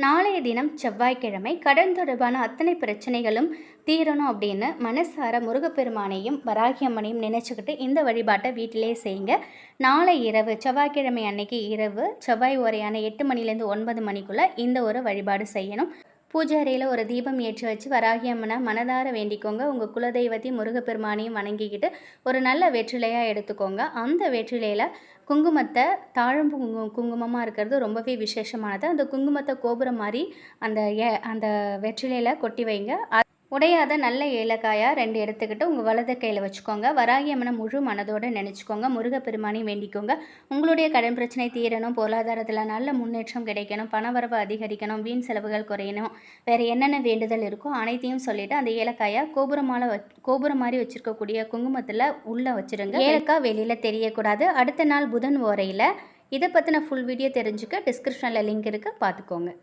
நாளைய தினம் செவ்வாய்க்கிழமை கடன் தொடர்பான அத்தனை பிரச்சனைகளும் தீரணும் அப்படின்னு மனசார முருகப்பெருமானையும் வராகி அம்மனையும் நினச்சிக்கிட்டு இந்த வழிபாட்டை வீட்டிலே செய்யுங்க. நாளை இரவு செவ்வாய்க்கிழமை அன்னைக்கு இரவு செவ்வாய் ஓரையான 8 மணிலேருந்து 9 மணிக்குள்ளே இந்த ஒரு வழிபாடு செய்யணும். பூஜை அறையில் ஒரு தீபம் ஏற்றி வச்சு வராகி அம்மனை மனதார வேண்டிக்கோங்க. உங்கள் குலதெய்வத்தையும் முருகப்பெருமானையும் வணங்கிக்கிட்டு ஒரு நல்ல வெற்றிலையாக எடுத்துக்கோங்க. அந்த வெற்றிலையில் குங்குமத்தை தாழம்பூ குங்குமமாக இருக்கிறது ரொம்பவே விசேஷமானது. அந்த குங்குமத்தை கோபுரம் மாதிரி அந்த வெற்றிலையில் கொட்டி வைங்க. உடையாத நல்ல ஏலக்காயாக 2 எடுத்துக்கிட்டு உங்கள் வலது கையில் வச்சுக்கோங்க. வராகி அம்மனை முழு மனதோடு நினச்சிக்கோங்க. முருகப்பெருமானையும் வேண்டிக்கோங்க. உங்களுடைய கடன் பிரச்சனை தீரணும், பொருளாதாரத்தில் நல்ல முன்னேற்றம் கிடைக்கணும், பணவரவு அதிகரிக்கணும், வீண் செலவுகள் குறையணும், வேறு என்னென்ன வேண்டுதல் இருக்கோ அனைத்தையும் சொல்லிவிட்டு அந்த ஏலக்காயை கோபுரம் மாதிரி வச்சுருக்கக்கூடிய குங்குமத்தில் உள்ளே வச்சுருங்க. ஏலக்காய் வெளியில் தெரியக்கூடாது. அடுத்த நாள் புதன் ஓரையில் இதை பற்றின ஃபுல் வீடியோ தெரிஞ்சுக்க டிஸ்கிரிப்ஷனில் லிங்க் இருக்குது, பார்த்துக்கோங்க.